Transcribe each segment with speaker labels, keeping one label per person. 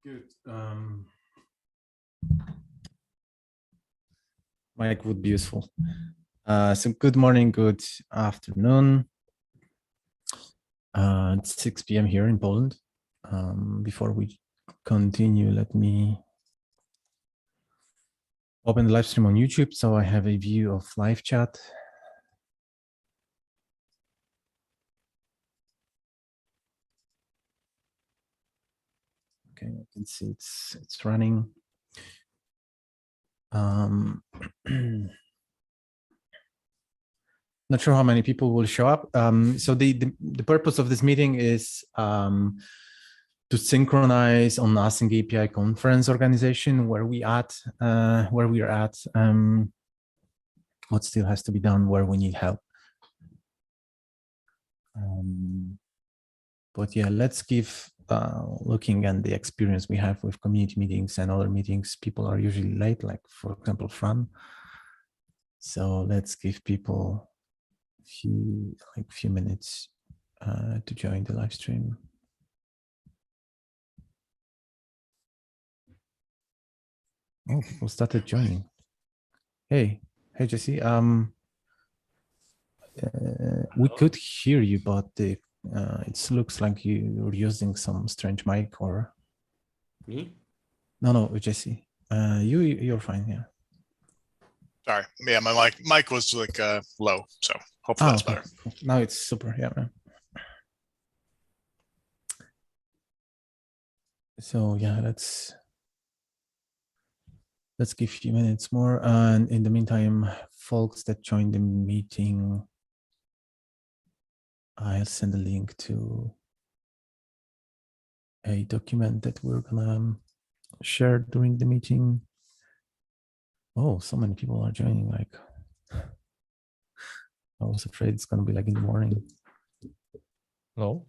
Speaker 1: Good. Mic would be useful. So good morning, good afternoon. It's 6 p.m. here in Poland. Before we continue, let me open the live stream on YouTube so I have a view of live chat. Okay, I can see it's running. Not sure how many people will show up. So the purpose of this meeting is to synchronize on AsyncAPI Conference organization where we are at, what still has to be done, where we need help. But yeah, let's give looking at the experience we have with community meetings and other meetings. People are usually late, like for example, Fran. So let's give people a few minutes to join the live stream. Oh, people started joining. Hey, Jesse. We could hear you, but it looks like you're using some strange mic or.
Speaker 2: Me?
Speaker 1: No, Jesse. You're fine. Yeah.
Speaker 3: Sorry. Yeah, my mic was like low, so hopefully that's
Speaker 1: okay.
Speaker 3: better.
Speaker 1: Now it's super. Yeah, man. So yeah, let's give a few minutes more. And in the meantime, folks that joined the meeting, I'll send a link to a document that we're gonna share during the meeting. Oh, so many people are joining. Like, I was afraid it's gonna be like in the morning.
Speaker 2: Hello.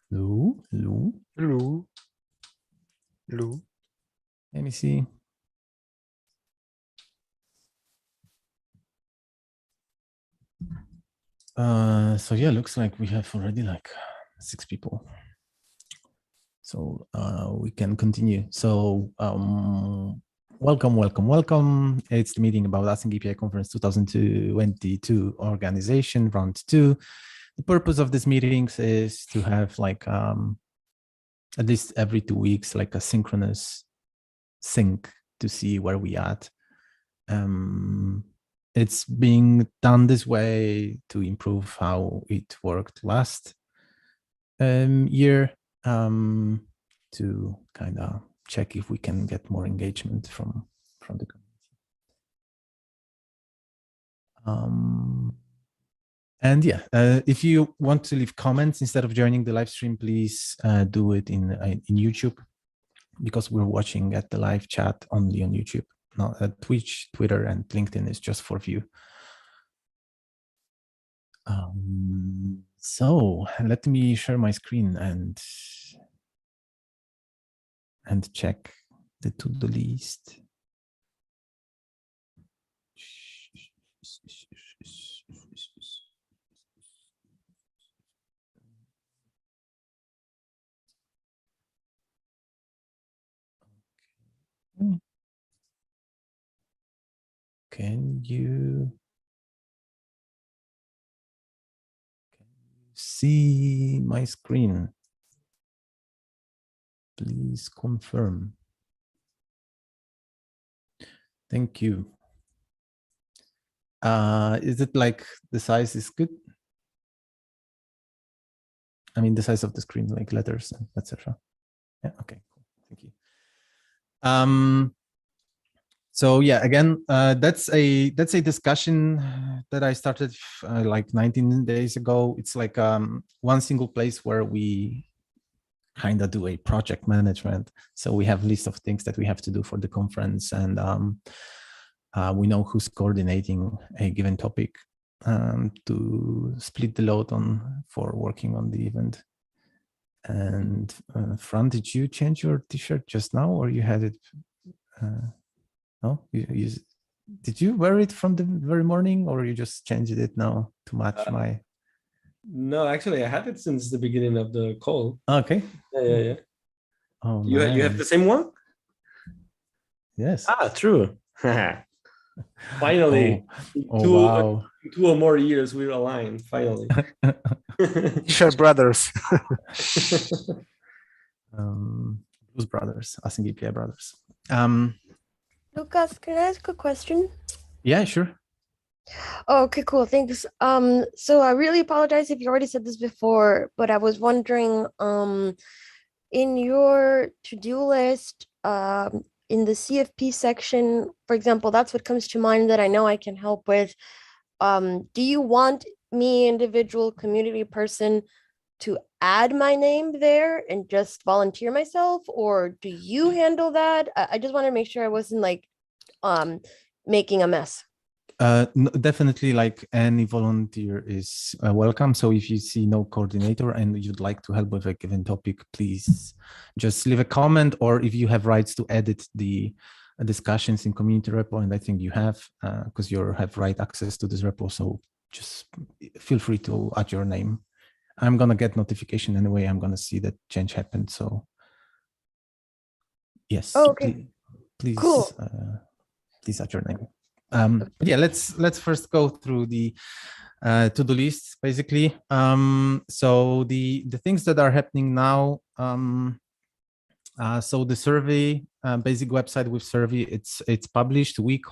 Speaker 1: Hello.
Speaker 2: Hello. Hello.
Speaker 1: Let me see. So yeah, looks like we have already like 6 people. So we can continue. So welcome. It's the meeting about AsyncAPI Conference 2022 organization, round 2. The purpose of these meetings is to have like at least every 2 weeks, like a synchronous sync to see where we at. It's being done this way to improve how it worked last year, to kind of check if we can get more engagement from the community. And yeah, if you want to leave comments instead of joining the live stream, please do it in YouTube, because we're watching at the live chat only on YouTube. Not Twitch, Twitter, and LinkedIn is just for view. So let me share my screen and check the to-do list. Can you see my screen? Please confirm. Thank you. Is it like the size is good? I mean, the size of the screen, like letters, etc. Yeah. Okay. Cool. Thank you. So yeah, again, that's a discussion that I started like 19 days ago. It's like one single place where we kind of do a project management. So we have a list of things that we have to do for the conference, and we know who's coordinating a given topic to split the load for working on the event. And Fran, did you change your t-shirt just now, or you had it? No, did you wear it from the very morning, or you just changed it now to match my?
Speaker 2: No, actually, I had it since the beginning of the call.
Speaker 1: Okay.
Speaker 2: Yeah.
Speaker 1: Oh,
Speaker 2: You have the
Speaker 1: nice.
Speaker 2: same one?
Speaker 1: Yes.
Speaker 2: Ah, true. Finally,
Speaker 1: Oh, wow.
Speaker 2: 2 or more years we align. Finally.
Speaker 4: Share brothers.
Speaker 1: Blues Brothers, AsyncAPI Brothers.
Speaker 5: Lucas, can I ask a question?
Speaker 1: Yeah, sure.
Speaker 5: Oh, okay, cool. Thanks. So I really apologize if you already said this before, but I was wondering, in your to-do list, in the CFP section, for example, that's what comes to mind that I know I can help with. Do you want me, individual community person, to add my name there and just volunteer myself, or do you handle that? I just want to make sure I wasn't like making a mess.
Speaker 1: Definitely, like any volunteer is welcome. So if you see no coordinator and you'd like to help with a given topic, please just leave a comment, or if you have rights to edit the discussions in community repo, and I think you have, because you have right access to this repo. So just feel free to add your name. I'm gonna get notification anyway. I'm gonna see that change happened. So yes,
Speaker 5: Oh, okay.
Speaker 1: please,
Speaker 5: Cool.
Speaker 1: please add your name. But yeah, let's first go through the to-do list basically. So the things that are happening now. So the survey, basic website with survey, it's published. We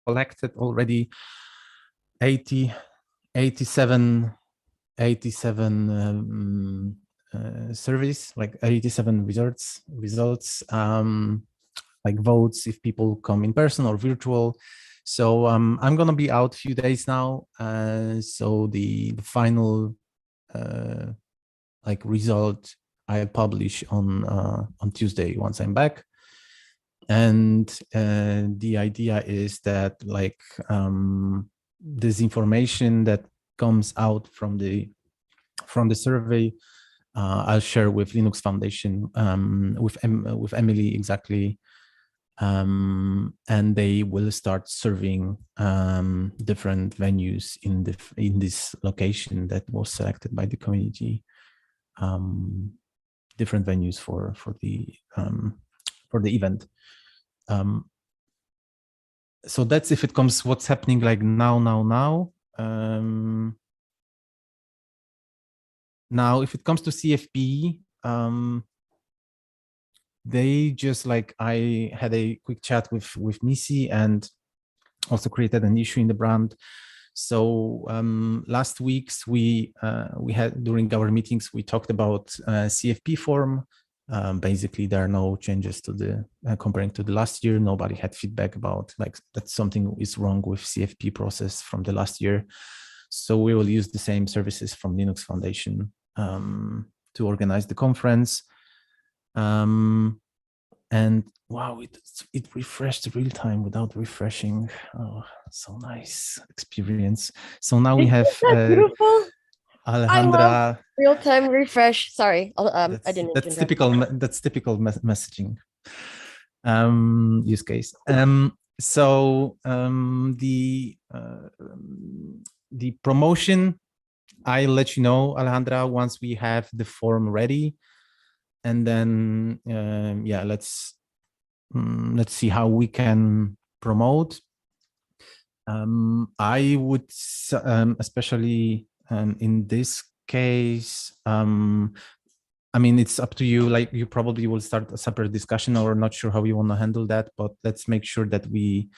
Speaker 1: collected already 87 surveys, like 87 results, like votes if people come in person or virtual. So I'm gonna be out a few days now. So the final like result I'll publish on Tuesday once I'm back. And the idea is that like this information that comes out from the survey, I'll share with Linux Foundation, with Emily exactly, and they will start serving different venues in this location that was selected by the community, different venues for the event. So that's if it comes what's happening like now. Now, if it comes to CFP, they just like, I had a quick chat with Missy and also created an issue in the brand. So last week's we had, during our meetings, we talked about CFP form. Basically, there are no changes to the comparing to the last year. Nobody had feedback about like that something is wrong with CFP process from the last year. So we will use the same services from Linux Foundation to organize the conference. And wow, it refreshed real time without refreshing. Oh, so nice experience. So now we have
Speaker 5: Beautiful.
Speaker 1: Alejandra.
Speaker 5: I love real-time refresh. Sorry, I didn't.
Speaker 1: That's typical. That's typical messaging use case. So the promotion, I'll let you know, Alejandra, once we have the form ready, and then yeah, let's see how we can promote. I would especially in this case, I mean, it's up to you. Like, you probably will start a separate discussion, or not sure how you want to handle that. But let's make sure that we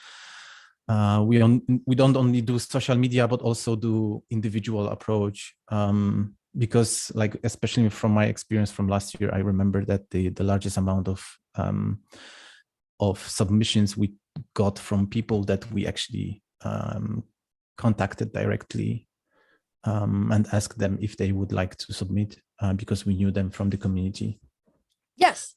Speaker 1: don't only do social media, but also do individual approach. Because, like, especially from my experience from last year, I remember that the largest amount of submissions we got from people that we actually contacted directly and asked them if they would like to submit, because we knew them from the community.
Speaker 5: Yes,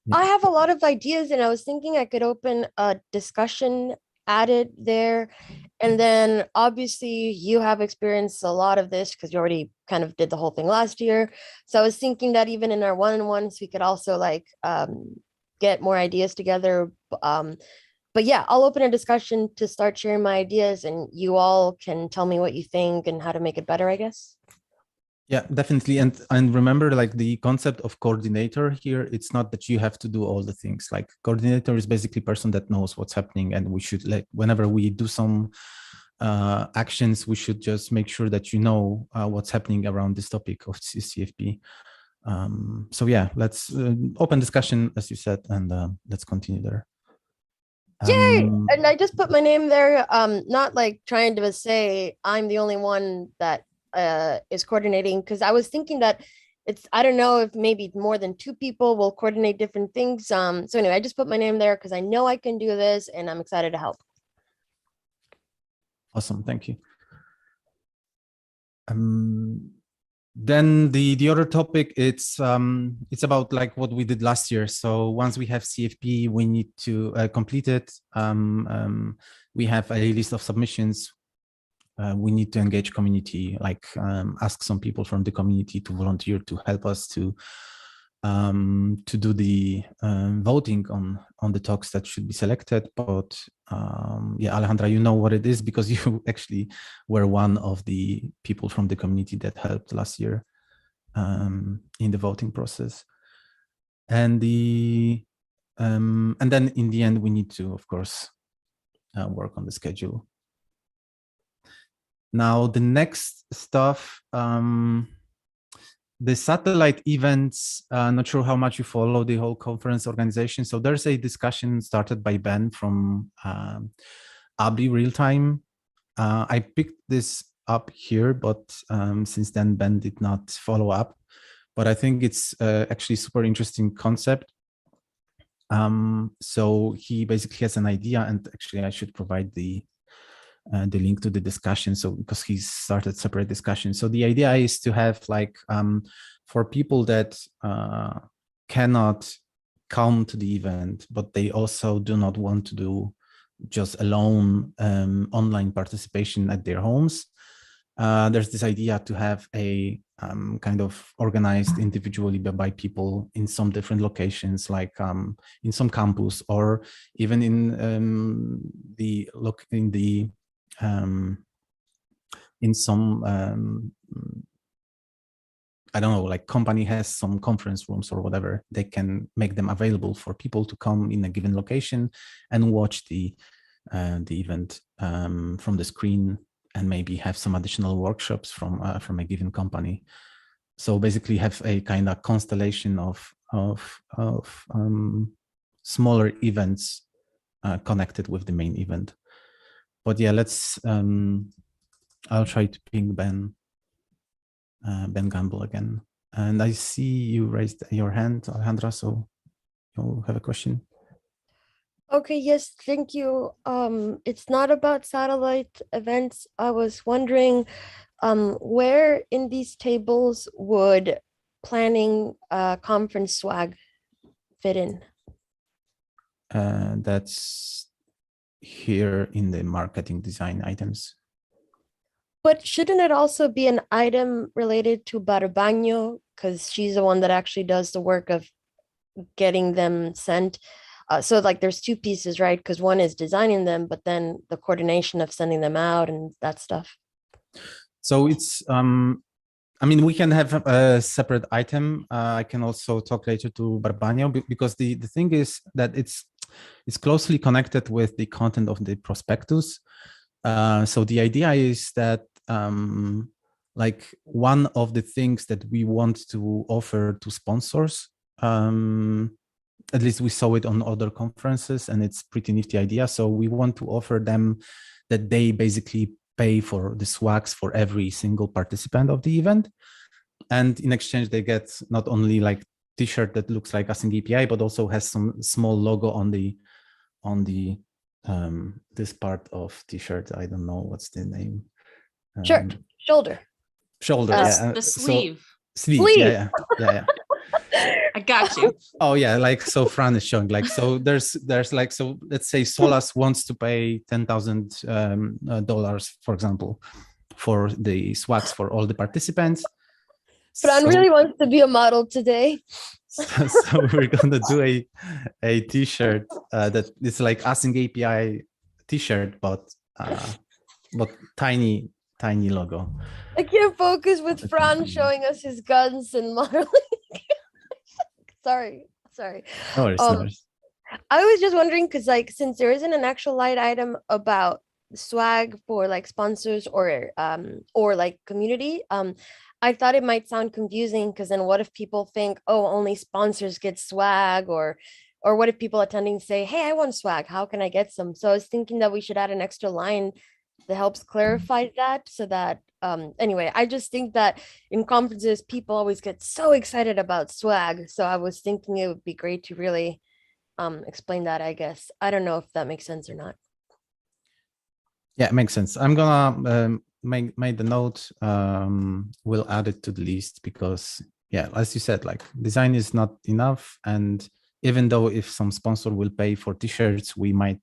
Speaker 1: Yeah.
Speaker 5: I have a lot of ideas, and I was thinking I could open a discussion added there. And then obviously you have experienced a lot of this because you already kind of did the whole thing last year. So I was thinking that even in our one-on-ones, we could also like get more ideas together. But yeah, I'll open a discussion to start sharing my ideas, and you all can tell me what you think and how to make it better, I guess.
Speaker 1: Yeah, definitely. And remember, like the concept of coordinator here, it's not that you have to do all the things. Like coordinator is basically person that knows what's happening, and we should, like, whenever we do some actions, we should just make sure that you know what's happening around this topic of CFP. So yeah, let's open discussion, as you said, and let's continue there.
Speaker 5: Yay! And I just put my name there, not like trying to say I'm the only one that is coordinating, because I was thinking that I don't know if maybe more than 2 people will coordinate different things. So anyway, I just put my name there because I know I can do this and I'm excited to help.
Speaker 1: Awesome, thank you. Then the other topic, it's about like what we did last year. So once we have CFP, we need to complete it. We have a list of submissions. We need to engage community, like ask some people from the community to volunteer to help us to do the voting on the talks that should be selected. But yeah, Alejandra, you know what it is because you actually were one of the people from the community that helped last year in the voting process. And and then in the end, we need to, of course, work on the schedule. Now, the next stuff, the satellite events, not sure how much you follow the whole conference organization. So there's a discussion started by Ben from ABI Real-Time. I picked this up here, but since then Ben did not follow up. But I think it's actually super interesting concept. So he basically has an idea, and actually I should provide the link to the discussion. So because he started separate discussion. So the idea is to have like for people that cannot come to the event, but they also do not want to do just alone online participation at their homes. There's this idea to have a kind of organized individually by people in some different locations, like in some campus or even in in some I don't know, like company has some conference rooms or whatever, they can make them available for people to come in a given location and watch the event from the screen, and maybe have some additional workshops from a given company. So basically have a kind of constellation of smaller events connected with the main event. But yeah, let's, I'll try to ping Ben Gamble again. And I see you raised your hand, Alejandra, so you'll have a question.
Speaker 5: Okay, yes, thank you. It's not about satellite events. I was wondering where in these tables would planning conference swag fit in?
Speaker 1: That's here in the marketing design items.
Speaker 5: But shouldn't it also be an item related to Barbaño? Because she's the one that actually does the work of getting them sent. So like there's 2 pieces, right? Because one is designing them, but then the coordination of sending them out and that stuff.
Speaker 1: So it's, I mean, we can have a separate item. I can also talk later to Barbaño because the thing is that it's closely connected with the content of the prospectus. So the idea is that like one of the things that we want to offer to sponsors, at least we saw it on other conferences, and it's pretty nifty idea. So we want to offer them that they basically pay for the swags for every single participant of the event. And in exchange, they get not only like t-shirt that looks like AsyncAPI, but also has some small logo on the this part of t-shirt. I don't know what's the name.
Speaker 5: Shirt, shoulder.
Speaker 1: Shoulder, yeah.
Speaker 6: The sleeve.
Speaker 1: So, sleeve, yeah.
Speaker 6: I got you.
Speaker 1: Oh yeah, like so Fran is showing, like, so there's like, so let's say Solas wants to pay $10,000 for example for the swags for all the participants.
Speaker 5: Fran really wants to be a model today.
Speaker 1: So we're gonna do a t-shirt that is like AsyncAPI t-shirt, but tiny tiny logo.
Speaker 5: I can't focus with
Speaker 1: the
Speaker 5: Fran
Speaker 1: company.
Speaker 5: showing us his guns and modeling. Sorry.
Speaker 1: No worries, no worries.
Speaker 5: I was just wondering because like since there isn't an actual line item about swag for like sponsors or like community, I thought it might sound confusing because then what if people think, oh, only sponsors get swag, or what if people attending say, hey, I want swag, how can I get some? So I was thinking that we should add an extra line that helps clarify that, so that anyway, I just think that in conferences people always get so excited about swag. So I was thinking it would be great to really explain that, I guess. I don't know if that makes sense or not.
Speaker 1: Yeah, it makes sense. I'm gonna make the note. We'll add it to the list because, yeah, as you said, like design is not enough, and even though if some sponsor will pay for t-shirts, we might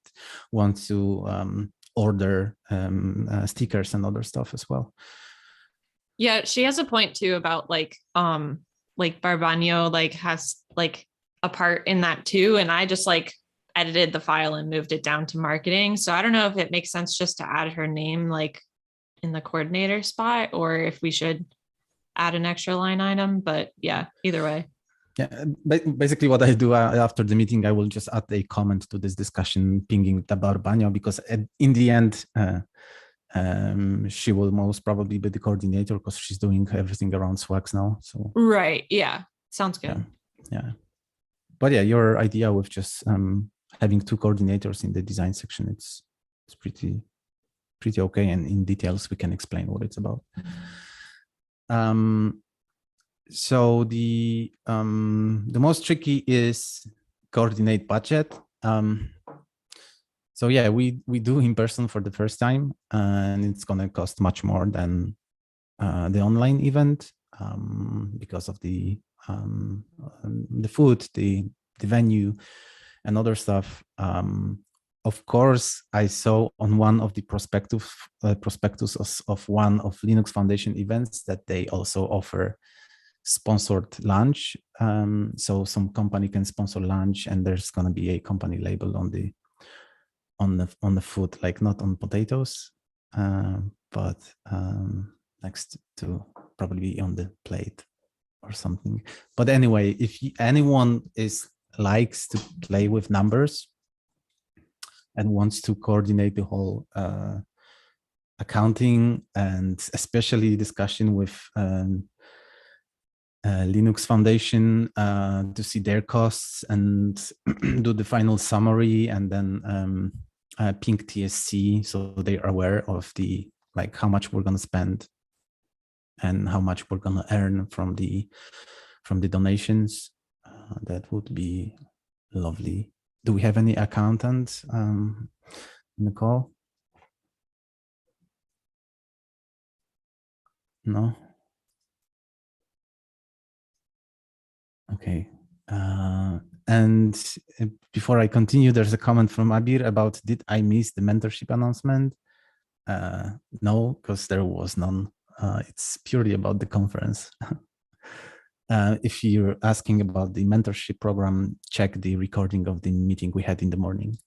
Speaker 1: want to order stickers and other stuff as well.
Speaker 6: Yeah, she has a point too about like Barbano like has like a part in that too. And I just like edited the file and moved it down to marketing. So I don't know if it makes sense just to add her name like in the coordinator spot, or if we should add an extra line item, but yeah, either way.
Speaker 1: Yeah, basically what I do after the meeting, I will just add a comment to this discussion, pinging the Barbano, because in the end, she will most probably be the coordinator because she's doing everything around swags now. So
Speaker 6: right, yeah, sounds good.
Speaker 1: Yeah. But yeah, your idea with just having two coordinators in the design section, it's pretty okay, and in details we can explain what it's about. So the most tricky is coordinate budget. So yeah, we do in person for the first time, and it's gonna cost much more than the online event because of the food, the venue, and other stuff. Of course, I saw on one of the prospectus of one of Linux Foundation events that they also offer sponsored lunch. So some company can sponsor lunch, and there's going to be a company label on the food, like not on potatoes, but next to probably on the plate or something. But anyway, if anyone likes to play with numbers and wants to coordinate the whole accounting and especially discussion with Linux Foundation to see their costs and do the final summary, and then ping TSC so they are aware of the like how much we're going to spend and how much we're going to earn from the donations. That would be lovely. Do we have any accountants in the call? No. Okay. And before I continue, there's a comment from Abir about, did I miss the mentorship announcement? No, because there was none. It's purely about the conference. If you're asking about the mentorship program, check the recording of the meeting we had in the morning.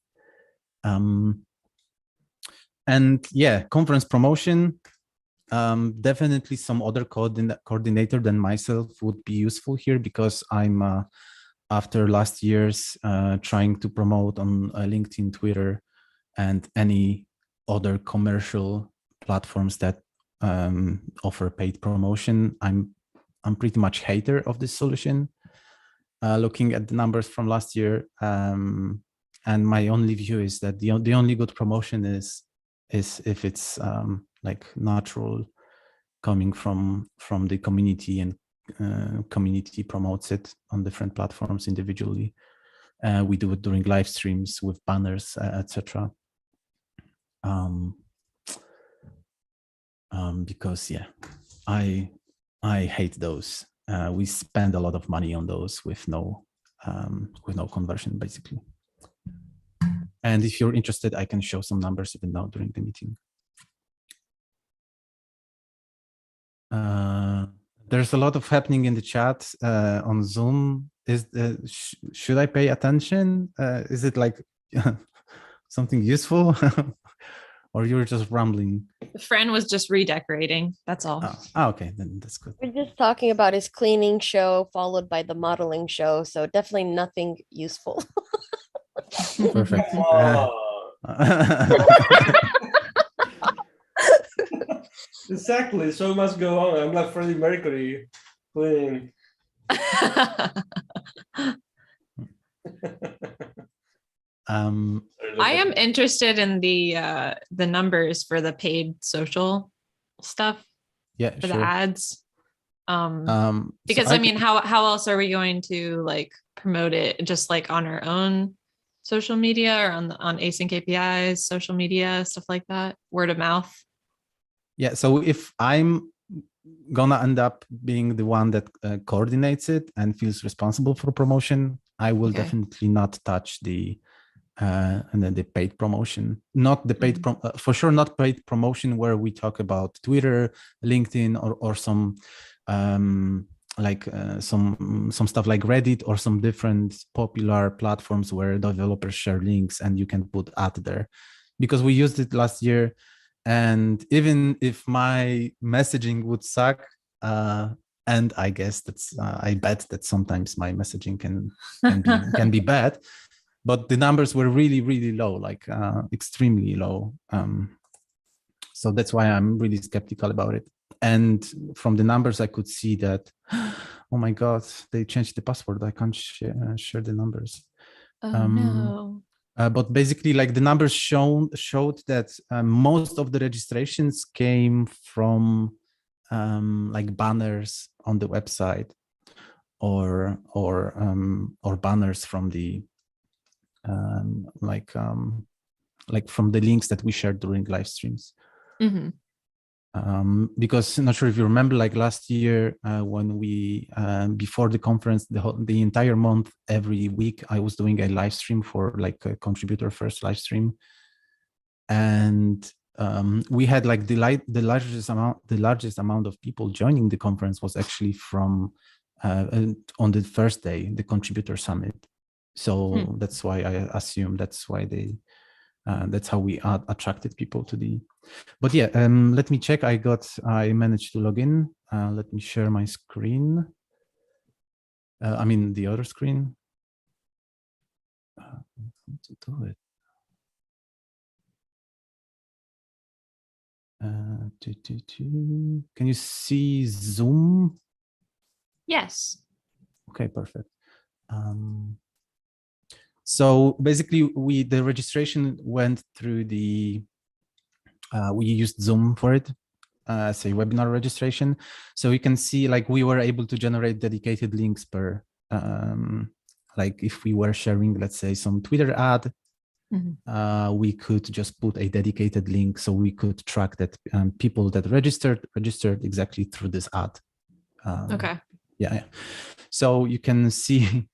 Speaker 1: And yeah, conference promotion. Definitely some other coordinator than myself would be useful here, because I'm after last year's trying to promote on LinkedIn, Twitter, and any other commercial platforms that offer paid promotion. I'm pretty much hater of this solution. Looking at the numbers from last year, and my only view is that the only good promotion is if it's like natural, coming from the community, and community promotes it on different platforms individually. We do it during live streams with banners, etc. Because yeah, I hate those. We spend a lot of money on those with no conversion, basically. And if you're interested, I can show some numbers even now during the meeting. There's a lot of happening in the chat on Zoom. Should I pay attention? Is it like something useful? or you're just rambling?
Speaker 6: Fran was just redecorating. That's all.
Speaker 1: Okay, then that's good.
Speaker 5: We're just talking about his cleaning show followed by the modeling show, so definitely nothing useful.
Speaker 1: Perfect.
Speaker 2: Exactly. So must go on. I'm like Freddie Mercury playing.
Speaker 6: I am interested in the numbers for the paid social stuff
Speaker 1: Yeah,
Speaker 6: for the
Speaker 1: sure.
Speaker 6: ads.
Speaker 1: So
Speaker 6: Because I mean, how else are we going to like promote it? Just like on our own social media or on AsyncAPI's social media, stuff like that, word of mouth.
Speaker 1: Yeah, so if I'm gonna end up being the one that coordinates it and feels responsible for promotion, I will
Speaker 6: Okay.
Speaker 1: definitely not touch the and then the paid promotion, not the paid for sure, not paid promotion where we talk about Twitter, LinkedIn, or some some stuff like Reddit or some different popular platforms where developers share links and you can put ad there, because we used it last year. And even if my messaging would suck, and I guess that's I bet that sometimes my messaging can be bad, but the numbers were really low, like extremely low. So that's why I'm really skeptical about it. And from the numbers, I could see that, oh my God, they changed the password. I can't share the numbers.
Speaker 6: Oh no.
Speaker 1: But basically, like the numbers showed that most of the registrations came from like banners on the website, or banners from the like from the links that we shared during live streams.
Speaker 6: Mm-hmm.
Speaker 1: Because I'm not sure if you remember, like last year when we before the conference, the entire month, every week I was doing a live stream for like a contributor first live stream, and we had like the largest amount of people joining the conference was actually from on the first day, the contributor summit. So that's why I assume that's why they that's how we attracted people to the. But yeah, let me check. I managed to log in. Let me share my screen. I mean the other screen. How to do it? Can you see Zoom?
Speaker 6: Yes.
Speaker 1: Okay, perfect. So basically, the registration went through the. We used Zoom for it, as a webinar registration. So you can see, like, we were able to generate dedicated links per, like if we were sharing, let's say, some Twitter ad, we could just put a dedicated link, so we could track that people that registered exactly through this ad.
Speaker 6: Okay.
Speaker 1: Yeah. So you can see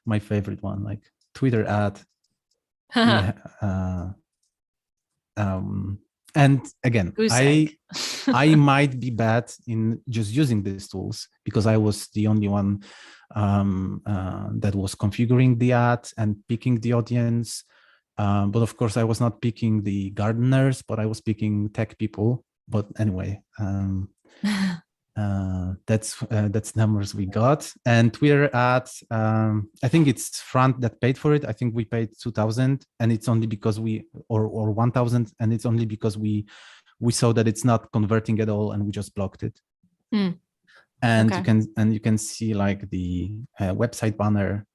Speaker 1: my favorite one, like Twitter ad. Yeah, and again, I might be bad in just using these tools because I was the only one that was configuring the ad and picking the audience. But of course, I was not picking the gardeners, but I was picking tech people. But anyway, that's numbers we got. And Twitter ads, I think it's Front that paid for it. I think we paid 2,000, and it's only because or 1,000, and it's only because we saw that it's not converting at all, and we just blocked it. And you can see like the website banner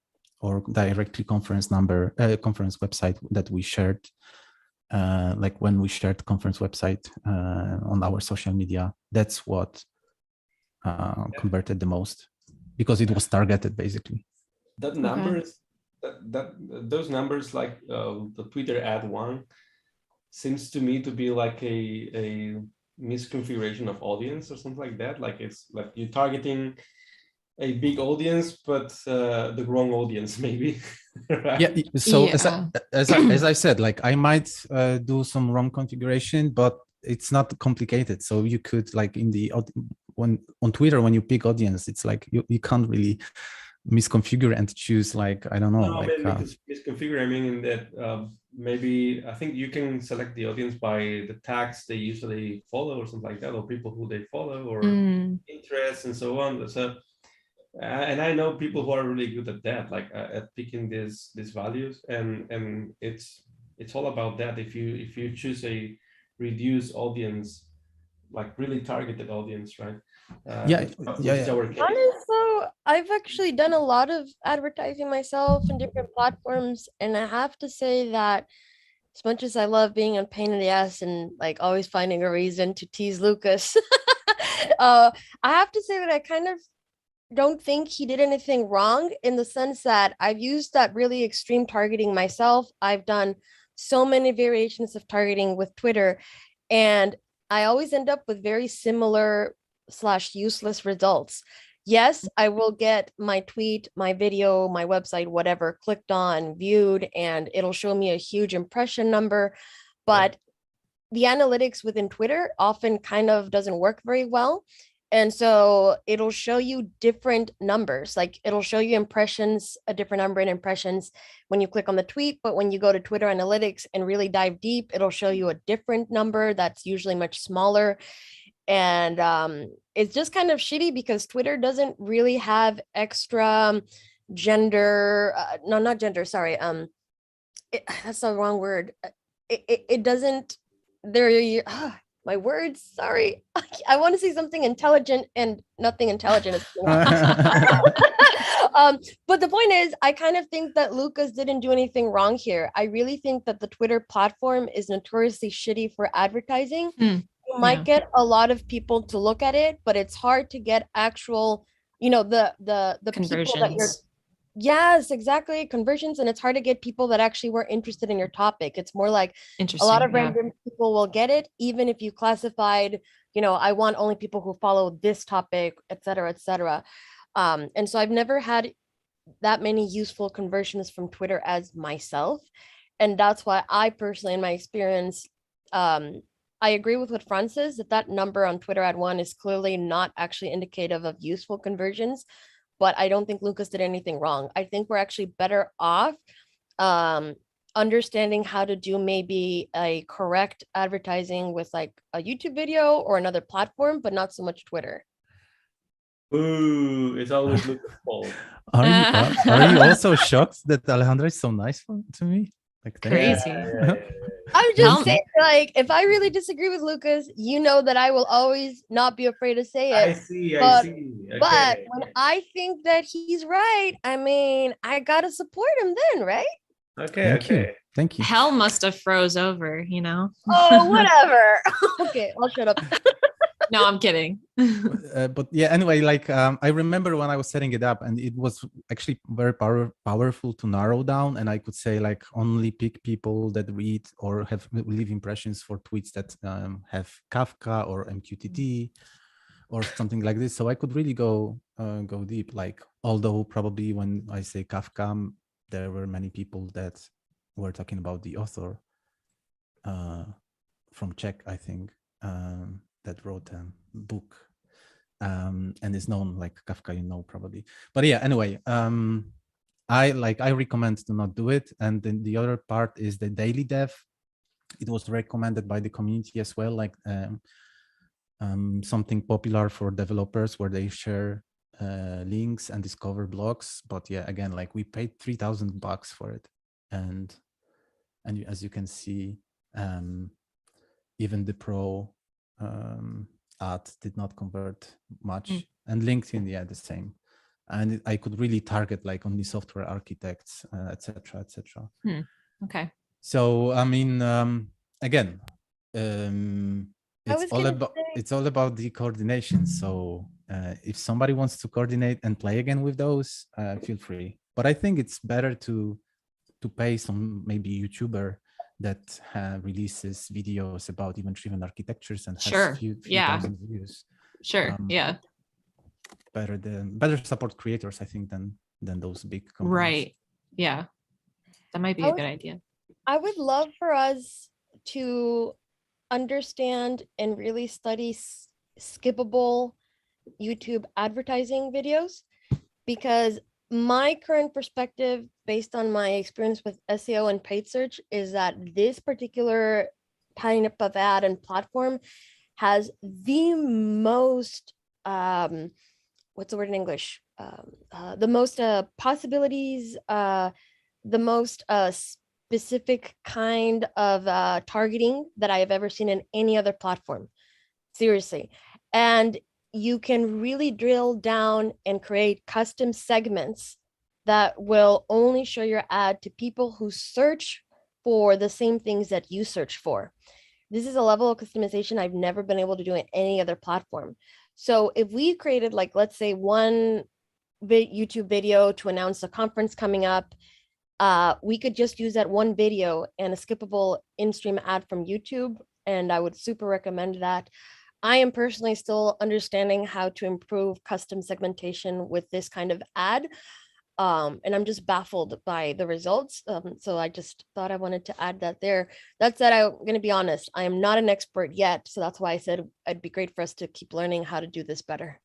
Speaker 1: or directly conference website that we shared. Like when we shared conference website on our social media, that's what converted the most, because it was targeted basically.
Speaker 2: That numbers, those numbers, like the Twitter ad one, seems to me to be like a misconfiguration of audience or something like that. Like it's like you're targeting a big audience, but the wrong audience maybe. Right?
Speaker 1: Yeah. So as I said, like I might do some wrong configuration, but it's not complicated. So you could, like, in the on Twitter, when you pick audience, it's like you can't really misconfigure and choose, like, I don't know.
Speaker 2: No,
Speaker 1: like
Speaker 2: misconfigure. I mean in that maybe I think you can select the audience by the tags they usually follow or something like that, or people who they follow, or interests and so on. So, and I know people who are really good at that, like at picking these values, and it's all about that. If you choose a reduced audience, like really targeted audience, right? Which is our case.
Speaker 5: Honestly, so I've actually done a lot of advertising myself in different platforms, and I have to say that as much as I love being a pain in the ass and like always finding a reason to tease Lucas, I have to say that I kind of don't think he did anything wrong, in the sense that I've used that really extreme targeting myself. I've done so many variations of targeting with Twitter, and I always end up with very similar / useless results. Yes, I will get my tweet, my video, my website, whatever, clicked on, viewed, and it'll show me a huge impression number. But the analytics within Twitter often kind of doesn't work very well. And so it'll show you different numbers, like it'll show you impressions, a different number in impressions when you click on the tweet. But when you go to Twitter analytics and really dive deep, it'll show you a different number that's usually much smaller. And it's just kind of shitty because Twitter doesn't really have extra gender, no, not gender, sorry. That's the wrong word. It doesn't, there, my words, sorry. I want to say something intelligent and nothing intelligent is but the point is, I kind of think that Lucas didn't do anything wrong here. I really think that the Twitter platform is notoriously shitty for advertising. You might get a lot of people to look at it, but it's hard to get actual, the people that you're. Yes, exactly. Conversions. And it's hard to get people that actually were interested in your topic. It's more like a lot of random people will get it, even if you classified, I want only people who follow this topic, et cetera, et cetera. And so I've never had that many useful conversions from Twitter as myself. And that's why I personally, in my experience, I agree with what Franz says, that number on Twitter ad one is clearly not actually indicative of useful conversions. But I don't think Lucas did anything wrong. I think we're actually better off understanding how to do maybe a correct advertising with like a YouTube video or another platform, but not so much Twitter.
Speaker 2: Ooh, it's always Lucas' fault.
Speaker 1: Are you also shocked that Alejandra is so nice to me? Like
Speaker 6: crazy.
Speaker 5: I'm just saying, like, if I really disagree with Lucas, that I will always not be afraid to say it.
Speaker 2: I see. Okay.
Speaker 5: But when I think that he's right, I mean, I gotta support him then, right?
Speaker 2: Okay.
Speaker 1: Thank you.
Speaker 6: Hell must have froze over,
Speaker 5: Oh, whatever. Okay, I'll shut up.
Speaker 6: No, I'm kidding.
Speaker 1: But yeah, anyway, like I remember when I was setting it up, and it was actually very powerful to narrow down, and I could say like only pick people that read or leave impressions for tweets that have Kafka or MQTT or something like this. So I could really go deep. Like, although probably when I say Kafka, there were many people that were talking about the author from Czech, I think. That wrote a book and is known like Kafka, probably. But yeah, anyway, I recommend to not do it. And then the other part is the daily dev. It was recommended by the community as well, like something popular for developers where they share links and discover blogs. But yeah, again, like we paid $3,000 for it, and as you can see, even the pro ad did not convert much, and LinkedIn, yeah, the same. And I could really target like only software architects, etc.
Speaker 6: Okay.
Speaker 1: So I mean, again, it's all about the coordination. So if somebody wants to coordinate and play again with those, feel free. But I think it's better to pay some maybe YouTuber that releases videos about event-driven architectures and has few thousand views.
Speaker 6: Sure. Yeah.
Speaker 1: Better support creators, I think, than those big companies.
Speaker 6: Right. Yeah. That might be a good idea.
Speaker 5: I would love for us to understand and really study skippable YouTube advertising videos, because my current perspective, based on my experience with SEO and paid search, is that this particular type of ad and platform has the most, what's the word in English? The most possibilities, the most specific kind of targeting that I have ever seen in any other platform. Seriously. And you can really drill down and create custom segments that will only show your ad to people who search for the same things that you search for. This is a level of customization I've never been able to do in any other platform. So if we created, like, let's say one YouTube video to announce a conference coming up, we could just use that one video and a skippable in-stream ad from YouTube. And I would super recommend that. I am personally still understanding how to improve custom segmentation with this kind of ad. And I'm just baffled by the results. So I just thought I wanted to add that there. That said, I'm going to be honest, I am not an expert yet. So that's why I said it'd be great for us to keep learning how to do this better.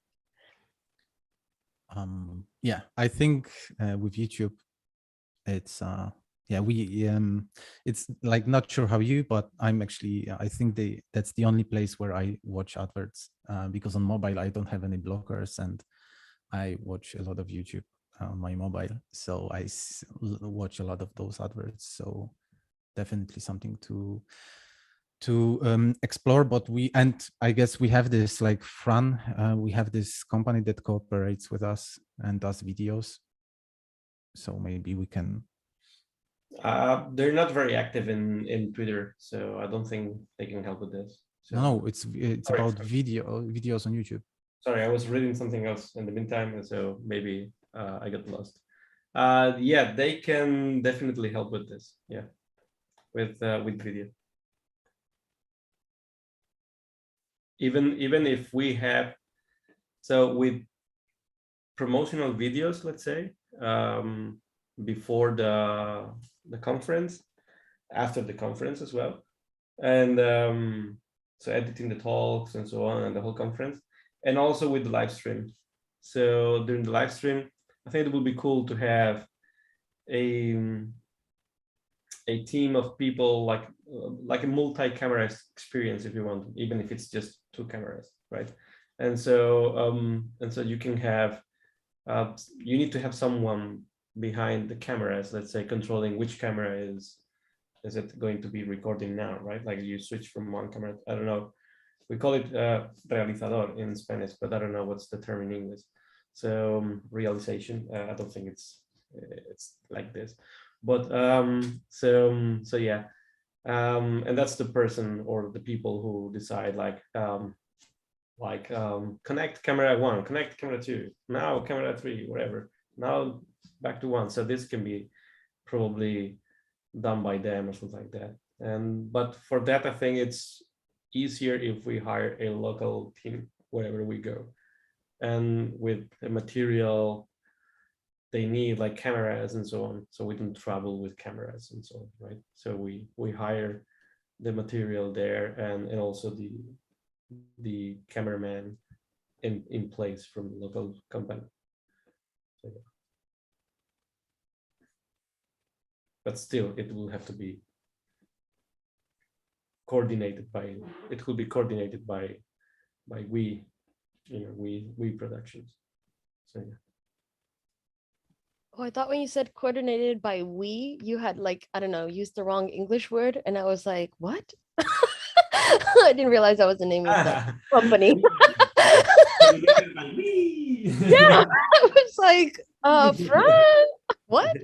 Speaker 1: Yeah, I think with YouTube, it's yeah, it's like, not sure how you, but I'm actually, I think that's the only place where I watch adverts, because on mobile I don't have any blockers and I watch a lot of YouTube on my mobile, so I watch a lot of those adverts. So definitely something to explore. But I guess we have this, like, Fran, we have this company that cooperates with us and does videos, so maybe we can.
Speaker 2: They're not very active in Twitter, so I don't think they can help with this. So,
Speaker 1: No, it's about videos on YouTube.
Speaker 2: Sorry, I was reading something else in the meantime, and so maybe I got lost. Yeah, they can definitely help with this. Yeah, with video. Even if we have, so with promotional videos, let's say, before the conference, after the conference as well, and so editing the talks and so on, and the whole conference, and also with the live stream. So during the live stream, I think it would be cool to have a team of people, like a multi-camera experience, if you want, even if it's just 2 cameras, right? And so you can have, you need to have someone behind the cameras, let's say, controlling which camera is it going to be recording now, right? Like you switch from one camera, I don't know, we call it realizador in Spanish, but I don't know what's the term in English. So realization, I don't think it's like this, but so yeah, and that's the person or the people who decide, like connect camera 1, connect camera 2, now camera 3, whatever, now back to 1. So this can be probably done by them or something like that. But for that, I think it's easier if we hire a local team wherever we go, and with the material they need, like cameras and so on, so we don't travel with cameras and so on, right? So we hire the material there, and also the cameraman in place from the local company. So, yeah. But still, it will have to be coordinated by, it will be coordinated by we productions. So yeah.
Speaker 5: Oh, I thought when you said coordinated by we, you had, like, I don't know, used the wrong English word. And I was like, what? I didn't realize that was the name of the company. Yeah, I was like, Fran, what?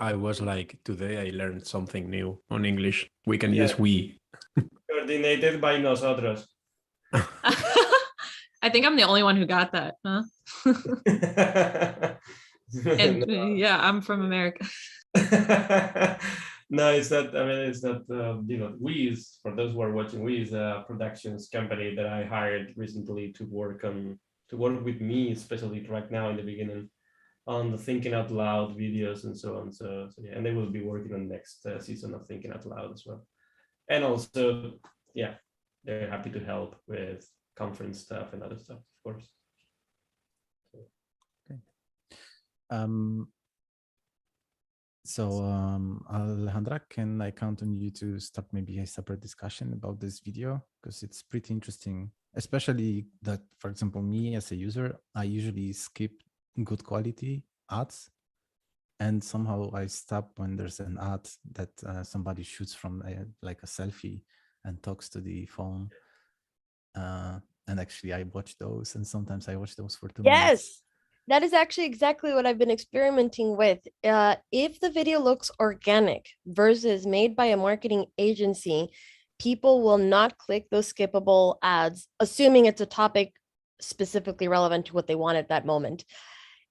Speaker 7: I was like, today I learned something new on English. We can use
Speaker 2: Yeah.
Speaker 7: we.
Speaker 2: Coordinated by nosotros.
Speaker 6: I think I'm the only one who got that, huh? And yeah, I'm from America.
Speaker 2: No, it's not. I mean, it's not. We is, for those who are watching, we is a productions company that I hired recently to work with me, especially right now in the beginning, on the Thinking Out Loud videos and so on. So yeah, and they will be working on next season of Thinking Out Loud as well. And also, yeah, they're happy to help with conference stuff and other stuff, of course.
Speaker 1: So Alejandra, can I count on you to start maybe a separate discussion about this video? Because it's pretty interesting, especially that, for example, me as a user, I usually skip good quality ads. And somehow I stop when there's an ad that somebody shoots from like a selfie and talks to the phone. And actually I watch those, and sometimes I watch those for 2 minutes.
Speaker 5: Yes, that is actually exactly what I've been experimenting with. If the video looks organic versus made by a marketing agency, people will not click those skippable ads, assuming it's a topic specifically relevant to what they want at that moment.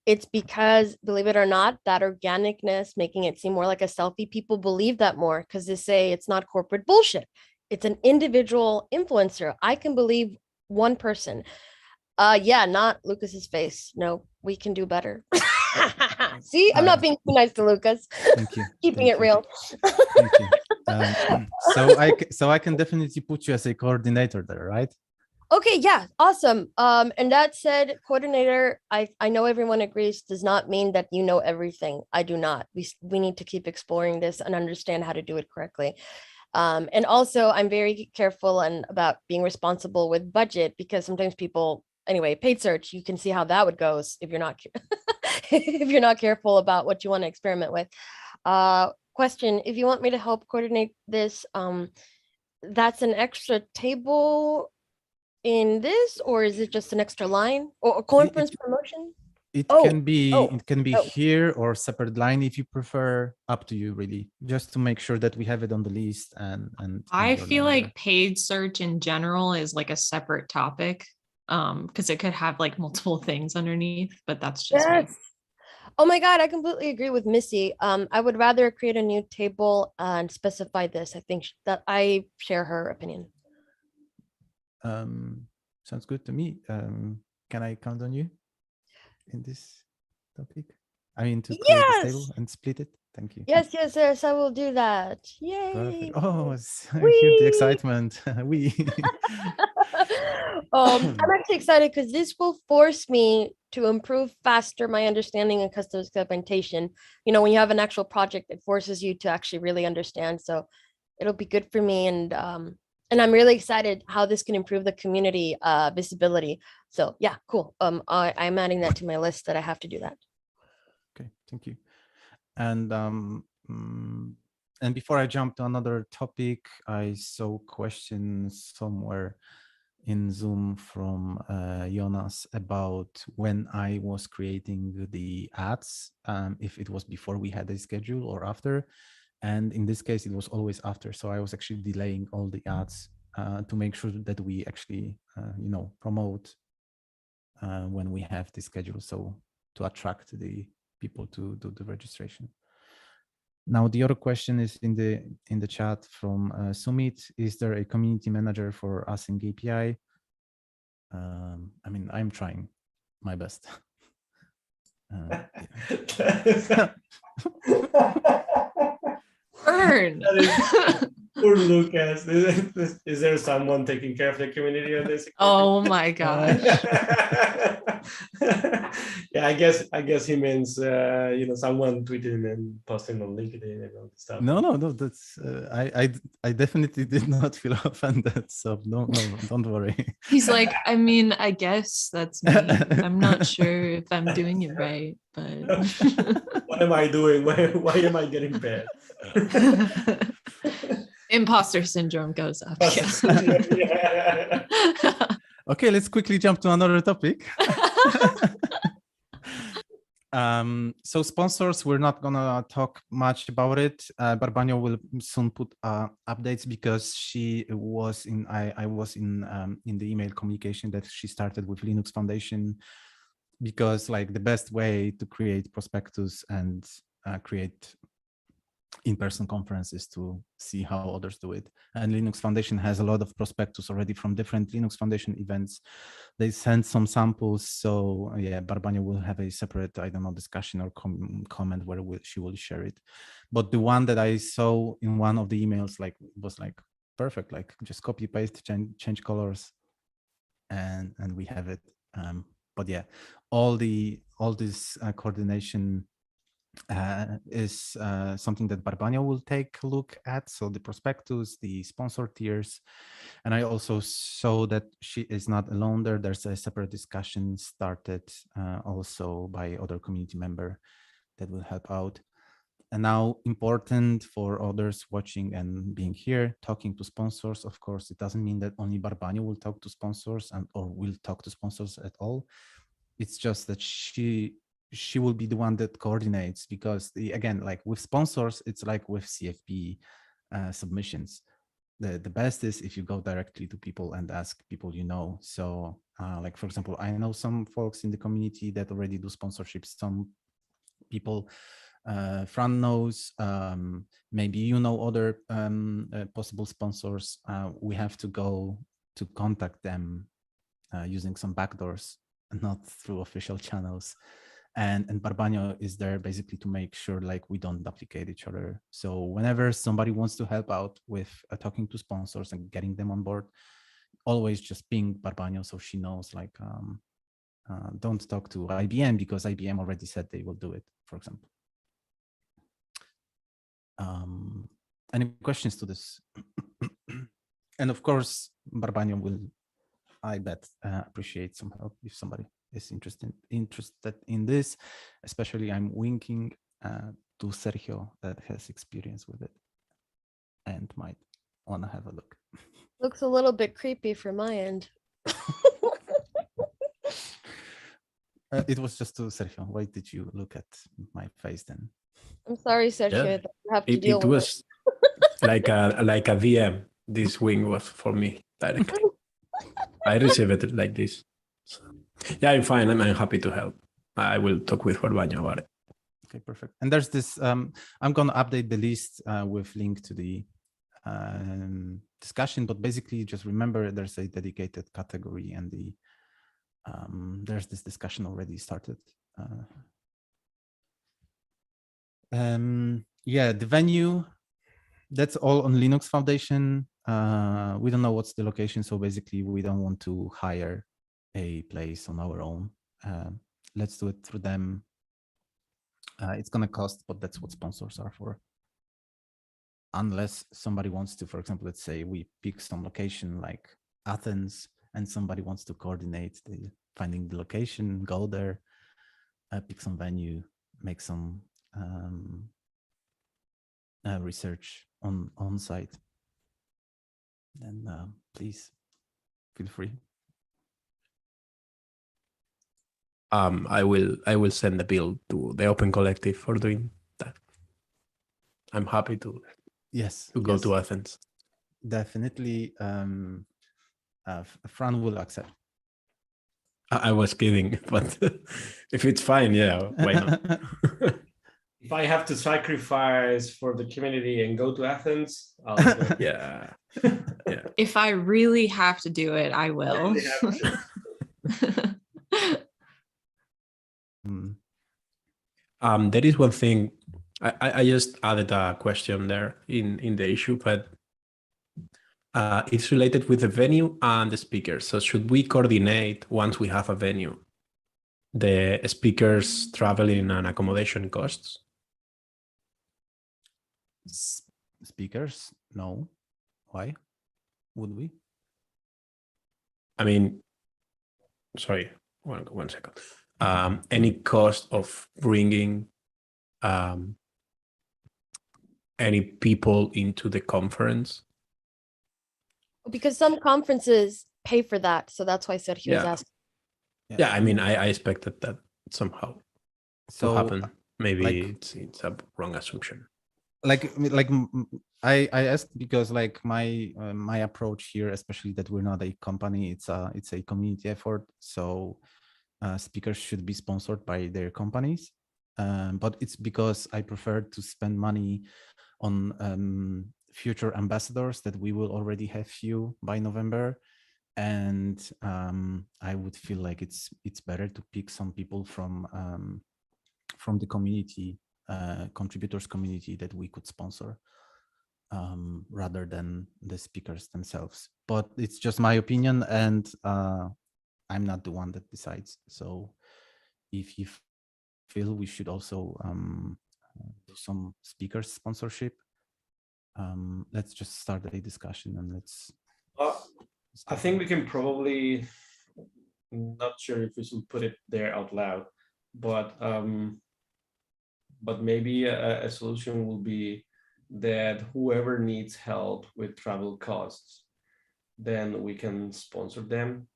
Speaker 5: It's because, believe it or not, that organicness, making it seem more like a selfie, people believe that more because they say it's not corporate bullshit. It's an individual influencer. I can believe one person. Yeah, not Lucas's face. No, we can do better. See, I'm not being too nice to Lucas.
Speaker 1: Thank you.
Speaker 5: Keeping
Speaker 1: Thank
Speaker 5: it
Speaker 1: you.
Speaker 5: real.
Speaker 1: Thank you. So I can definitely put you as a coordinator there, right?
Speaker 5: Okay, yeah, awesome. And that said, coordinator, I know everyone agrees, does not mean that you know everything. I do not. We need to keep exploring this and understand how to do it correctly. And also, I'm very careful and about being responsible with budget, because sometimes people, anyway, paid search, you can see how that would go if you're not if you're not careful about what you want to experiment with. Question: if you want me to help coordinate this, that's an extra table in this, or is it just an extra line or a conference promotion?
Speaker 1: It
Speaker 5: Oh,
Speaker 1: can be
Speaker 5: oh,
Speaker 1: it can be
Speaker 5: oh.
Speaker 1: here or separate line if you prefer. Up to you, really. Just to make sure that we have it on the list and.
Speaker 6: I
Speaker 1: your
Speaker 6: feel
Speaker 1: name there.
Speaker 6: like paid search in general is like a separate topic, because it could have like multiple things underneath, but that's just me.
Speaker 5: Yes. Oh my God, I completely agree with Missy. I would rather create a new table and specify this. I think that I share her opinion.
Speaker 1: Sounds good to me. Can I count on you in this topic? I mean, to create this table
Speaker 5: Yes.
Speaker 1: and split it. Thank you.
Speaker 5: Yes, yes, yes, I will do that. Yay.
Speaker 1: Perfect. Oh, I hear the excitement.
Speaker 5: I'm actually excited because this will force me to improve faster my understanding of custom segmentation. You know, when you have an actual project, it forces you to actually really understand. So it'll be good for me, and I'm really excited how this can improve the community visibility. So yeah, cool. I'm adding that to my list that I have to do that.
Speaker 1: Okay, thank you. And before I jump to another topic, I saw questions somewhere in Zoom from Jonas about when I was creating the ads, if it was before we had a schedule or after. And in this case, it was always after. So I was actually delaying all the ads to make sure that we actually, promote when we have the schedule. So to attract the people to do the registration. Now, the other question is in the chat from Sumit. Is there a community manager for AsyncAPI? I mean, I'm trying my best.
Speaker 6: Burn.
Speaker 2: Poor Lucas. Is there someone taking care of the community on this?
Speaker 6: Oh my gosh.
Speaker 2: Yeah, I guess he means someone tweeting and posting on LinkedIn and all this stuff.
Speaker 1: No. That's I definitely did not feel offended. So no, don't worry.
Speaker 6: He's like, I mean, I guess that's me. I'm not sure if I'm doing it right, but
Speaker 2: What am I doing? Why am I getting paid?
Speaker 6: imposter syndrome goes up.
Speaker 2: Yeah.
Speaker 1: Okay, let's quickly jump to another topic. So sponsors, we're not gonna talk much about it. Barbanio will soon put updates because she was in. I was in the email communication that she started with Linux Foundation, because like the best way to create prospectus and create in-person conferences to see how others do it. And Linux Foundation has a lot of prospectus already from different Linux Foundation events. They sent some samples. So yeah, Barbanio will have a separate, I don't know, discussion or comment where she will share it. But the one that I saw in one of the emails, like, was like perfect, like just copy paste, change colors, and we have it. But yeah, all this coordination is something that Barbanio will take a look at. So the prospectus, the sponsor tiers, and I also saw that she is not alone there. There's a separate discussion started also by other community member that will help out. And now, important for others watching and being here, talking to sponsors. Of course, it doesn't mean that only Barbanio will talk to sponsors or will talk to sponsors at all. It's just that she will be the one that coordinates, because again, like with sponsors, it's like with CFP submissions. The best is if you go directly to people and ask people you know. So like, for example, I know some folks in the community that already do sponsorships. Some people Fran knows, maybe you know other possible sponsors. We have to go to contact them using some backdoors and not through official channels. And Barbanio is there basically to make sure like we don't duplicate each other. So whenever somebody wants to help out with talking to sponsors and getting them on board, always just ping Barbanio so she knows, like, don't talk to IBM because IBM already said they will do it, for example. Any questions to this? And of course, Barbanio will, I bet, appreciate some help if somebody is interested in this. Especially, I'm winking to Sergio that has experience with it and might want to have a look.
Speaker 5: Looks a little bit creepy from my end.
Speaker 1: It was just to Sergio. Why did you look at my face then?
Speaker 5: I'm sorry, Sergio,
Speaker 7: Yeah.
Speaker 5: that you have to
Speaker 7: It
Speaker 5: deal with
Speaker 7: was like a VM. This wing was for me directly. I received it like this. So, yeah, I'm fine. I'm happy to help. I will talk with Barbanio about it.
Speaker 1: Okay, perfect. And there's this, I'm going to update the list with link to the discussion, but basically just remember there's a dedicated category and there's this discussion already started. Yeah, the venue, that's all on Linux Foundation. We don't know what's the location, so basically we don't want to hire a place on our own. Let's do it through them. It's gonna cost, but that's what sponsors are for. Unless somebody wants to, for example, let's say we pick some location like Athens and somebody wants to coordinate finding the location, go there, pick some venue, make some research on site, then please feel free.
Speaker 7: I will send the bill to the Open Collective for doing that. I'm happy to go to Athens.
Speaker 1: Definitely, Fran will accept.
Speaker 7: I was kidding, but if it's fine, yeah, why not?
Speaker 2: If I have to sacrifice for the community and go to Athens, I'll go.
Speaker 7: Yeah. Yeah.
Speaker 6: If I really have to do it, I will.
Speaker 7: There is one thing. I just added a question there in the issue, but it's related with the venue and the speakers. So should we coordinate once we have a venue, the speakers traveling and accommodation costs?
Speaker 1: Speakers? No. Why would we?
Speaker 7: I mean, sorry, one second. Any cost of bringing any people into the conference?
Speaker 5: because some conferences pay for that, so that's why Sergio was asking.
Speaker 7: Yeah, I mean, I expected that somehow to happen. Maybe
Speaker 1: like,
Speaker 7: it's a wrong assumption.
Speaker 1: Like I asked because like my approach here, especially that we're not a company, it's a community effort. So speakers should be sponsored by their companies, but it's because I prefer to spend money on future ambassadors that we will already have few by November, and I would feel like it's better to pick some people from the community, contributors community that we could sponsor rather than the speakers themselves. But it's just my opinion, and I'm not the one that decides. So if you feel we should also do some speaker sponsorship, let's just start a discussion and let's.
Speaker 2: I think we can probably, not sure if we should put it there out loud, but maybe a solution will be that whoever needs help with travel costs, then we can sponsor them.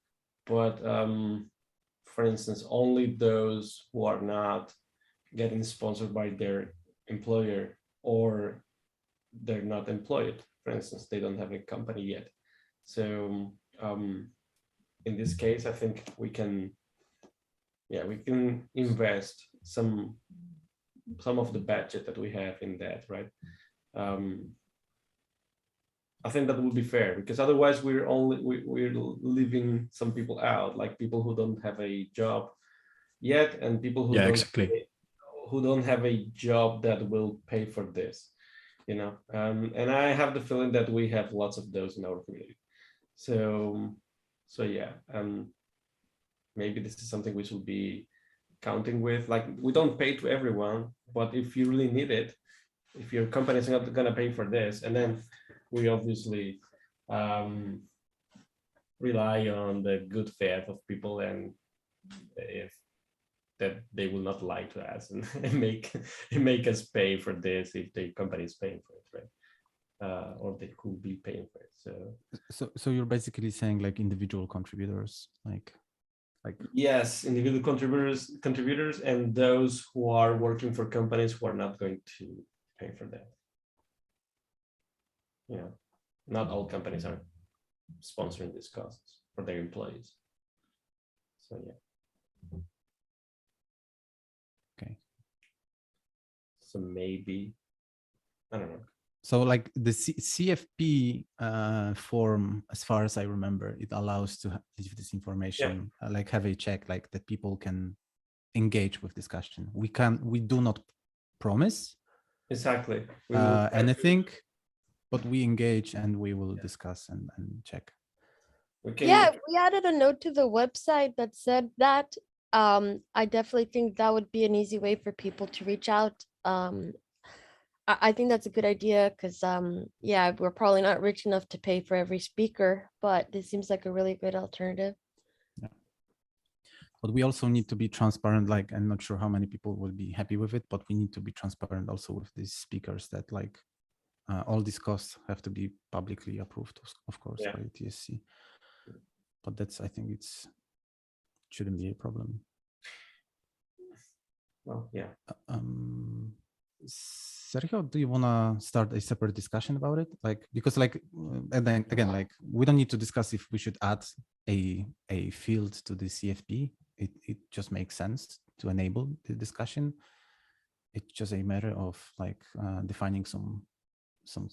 Speaker 2: But for instance, only those who are not getting sponsored by their employer, or they're not employed, for instance, they don't have a company yet. So in this case, I think we can invest some of the budget that we have in that, right? I think that would be fair, because otherwise we're leaving some people out, like people who don't have a job yet, and people who don't have a job that will pay for this, you know. And I have the feeling that we have lots of those in our community. So yeah, maybe this is something we should be counting with. Like, we don't pay to everyone, but if you really need it, if your company is not going to pay for this, and then we obviously rely on the good faith of people, and if that they will not lie to us and make us pay for this if the company is paying for it, right? Or they could be paying for it.
Speaker 1: So you're basically saying like individual contributors, like
Speaker 2: yes, individual contributors, and those who are working for companies who are not going to pay for that. You know, not all companies are sponsoring these costs for their employees. So yeah.
Speaker 1: Okay.
Speaker 2: So maybe, I don't know.
Speaker 1: So like the CFP form, as far as I remember, it allows to leave this information, like have a check, like that people can engage with discussion. We do not promise
Speaker 2: exactly
Speaker 1: anything, but we engage and we will discuss and check.
Speaker 5: Yeah, we added a note to the website that said that. I definitely think that would be an easy way for people to reach out. I think that's a good idea because, yeah, we're probably not rich enough to pay for every speaker, but this seems like a really good alternative.
Speaker 1: Yeah. But we also need to be transparent. Like, I'm not sure how many people will be happy with it, but we need to be transparent also with these speakers that like all these costs have to be publicly approved, of course, by TSC. But that's, I think shouldn't be a problem.
Speaker 2: Well, yeah.
Speaker 1: Sergio, do you want to start a separate discussion about it? Like, because like, and then again, like, we don't need to discuss if we should add a field to the CFP. It just makes sense to enable the discussion. It's just a matter of like defining some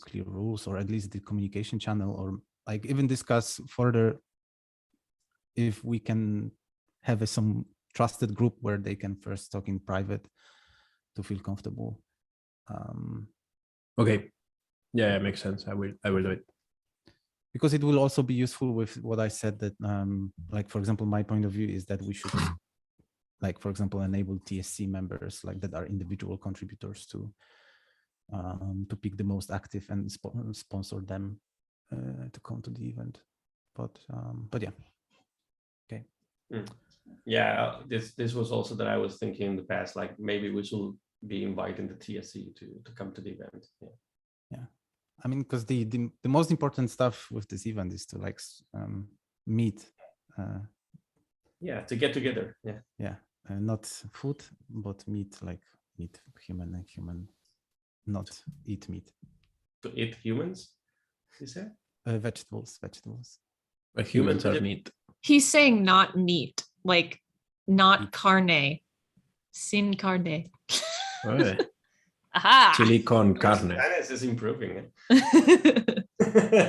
Speaker 1: clear rules, or at least the communication channel, or like even discuss further if we can have some trusted group where they can first talk in private to feel comfortable.
Speaker 7: Okay. Yeah, it makes sense. I will do it.
Speaker 1: Because it will also be useful with what I said, that like, for example, my point of view is that we should like, for example, enable TSC members like that are individual contributors to pick the most active and sponsor them to come to the event. But yeah. Okay.
Speaker 2: Yeah, this was also that I was thinking in the past, like maybe we should be inviting the TSC to come to the event.
Speaker 1: Yeah. I mean, because the most important stuff with this event is to like meet.
Speaker 2: To get together. Yeah.
Speaker 1: Not food, but meat, like meet human and human, not eat meat.
Speaker 2: To eat humans, you said?
Speaker 1: Vegetables.
Speaker 7: But humans are meat.
Speaker 6: He's saying not meat, like not carne, sin carne.
Speaker 7: Right.
Speaker 6: Aha.
Speaker 7: Chili con carne.
Speaker 2: Spanish is improving.